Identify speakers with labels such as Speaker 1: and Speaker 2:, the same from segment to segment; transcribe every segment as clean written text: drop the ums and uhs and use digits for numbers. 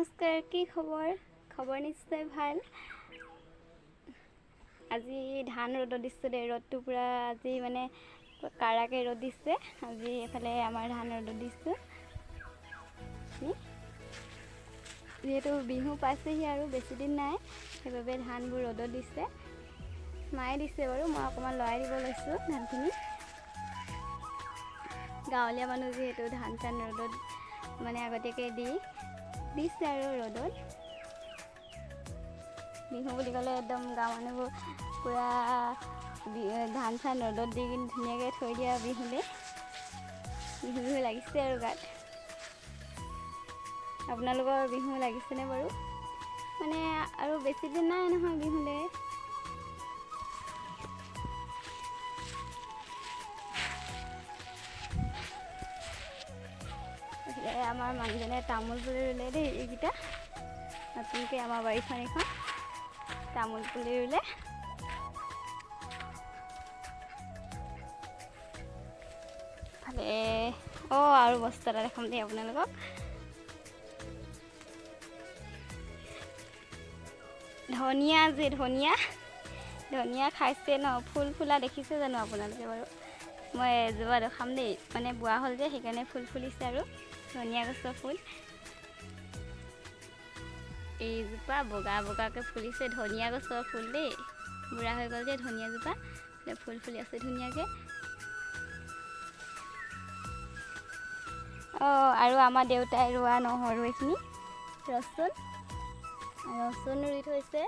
Speaker 1: নমস্কাৰ, কি খবৰ? খবৰ নিশ্চয় ভাল। আজি ধান ৰ'দত দিছে দে, ৰ'দটো পুৰা আজি মানে কাৰাকে ৰ'দ দিছে। আজি এফালে আমাৰ ধান ৰ'দত দিছে। যিহেতু বিহু পাইছেহি আৰু বেছি দিন নাই, সেইবাবে ধানবোৰ ৰ'দত দিছে। মায়ে দিছে বাৰু, মই অকণমান লৰাই দিব লৈছোঁ ধানখিনি। গাঁৱলীয়া মানুহ যিহেতু ধান চান ৰ'দত মানে আগতীয়াকৈ দিছে আৰু ৰ'দত। বিহু বুলি ক'লে একদম গাঁও মানুহবোৰ পূৰা ধান চান ৰ'দত দি কিনি ধুনীয়াকৈ থৈ দিয়া বিহুলৈ। বিহু লাগিছে আৰু গাত। আপোনালোকৰ বিহু লাগিছেনে বাৰু? মানে আৰু বেছি দিন নাই নহয় বিহুলৈ। আমাৰ মানুহজনে তামোল পুলি ৰুলে দেই, এইকেইটা নতুনকৈ আমাৰ বাৰীখন এখন তামোল পুলি ৰুলে। আৰু বস্তু এটা দেখাম দেই আপোনালোকক। ধনিয়া খাইছে ন? ফুল ফুলা দেখিছে জানো আপোনালোকে বাৰু? মই এজোপা দেখাম দেই, মানে বুঢ়া হ'ল যে সেইকাৰণে ফুল ফুলিছে আৰু ধনিয়া গছৰ ফুল। এইজোপা বগা বগাকৈ ফুলিছে, ধনিয়া গছৰ ফুল দেই। বুঢ়া হৈ গ'ল যে ধনিয়াজোপা, ফুল ফুলি আছে ধুনীয়াকৈ। আৰু আমাৰ দেউতাই ৰোৱা নহৰু এইখিনি ৰচুন ৰুই থৈছে।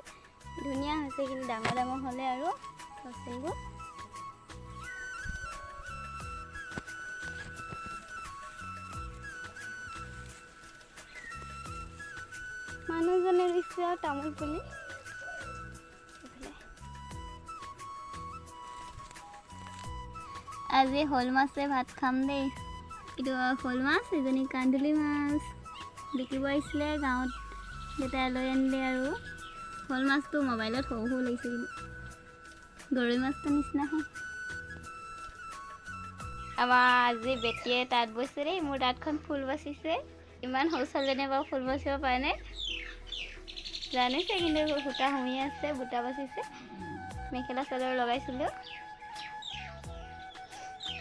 Speaker 1: ধুনীয়া হৈছে, কিন্তু ডাঙৰ ডাঙৰ হ'লে আৰু ৰচুনবোৰ। মানুহজনে ৰুইছে আৰু তামোল পুলি। আজি শ'ল মাছে ভাত খাম দেই। এইটো শ'ল মাছ, এজনী কান্দুলি মাছ বিকিব আহিছিলে গাঁৱত, দেউতাই লৈ আনিলে। আৰু শ'ল মাছটো মোবাইলত সৰু সৰু লাগিছে, কিন্তু গৰৈ মাছটোৰ নিচিনা হয়। আমাৰ আজি বেটীয়ে তাঁত বৈছে দেই, মোৰ তাঁতখন ফুল বাচিছে। ইমান সৰু ছোৱালীজনীয়ে বাৰু ফুল বাচিব পাৰেনে জানিছে, কিন্তু সূতা হুমি আছে, বুটা বাচিছে। মেখেলা চাদৰ লগাইছিলোঁ।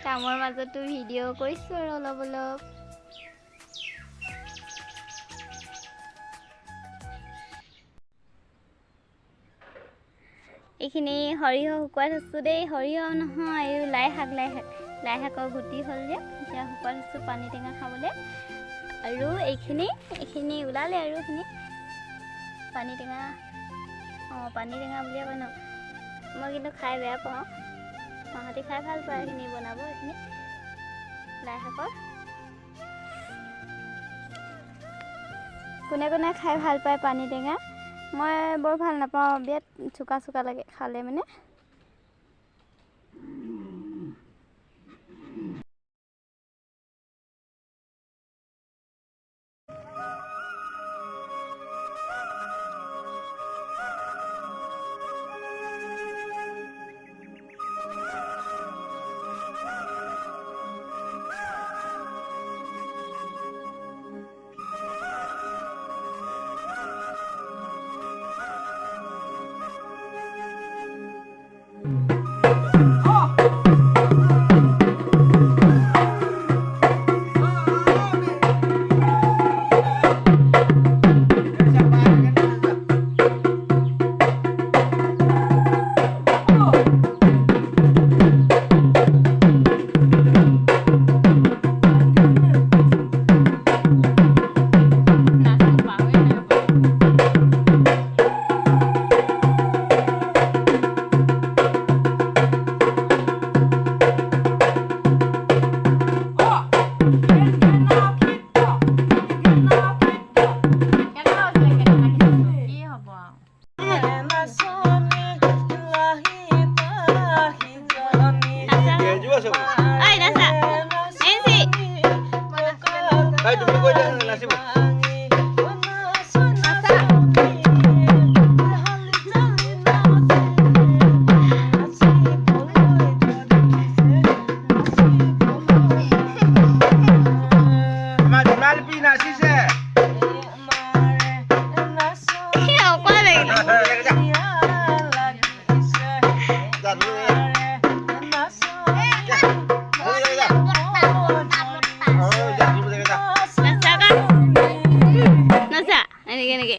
Speaker 1: কামৰ মাজতো ভিডিঅ' কৰিছোঁ আৰু অলপ অলপ। এইখিনি সৰিয়হ শুকুৱাই থৈছোঁ দেই। সৰিয়হ নহয়, এই লাই শাকৰ গুটি হ'ল যে, এতিয়া শুকুৱাই থৈছোঁ পানী টেঙা খাবলৈ। আৰু এইখিনি ওলালে আৰু এইখিনি পানী টেঙা বুলিয়ে কয় ন? মই কিন্তু খাই বেয়া পাওঁ, মাহঁতে খাই ভাল পায়। এইখিনি বনাব, এইখিনি লাই শাকৰ। কোনে কোনে খাই ভাল পায় পানী টেঙা? মই বৰ ভাল নাপাওঁ, বিৰাট চোকা চোকা লাগে খালে মানে। নাচা এনেকে এনেকে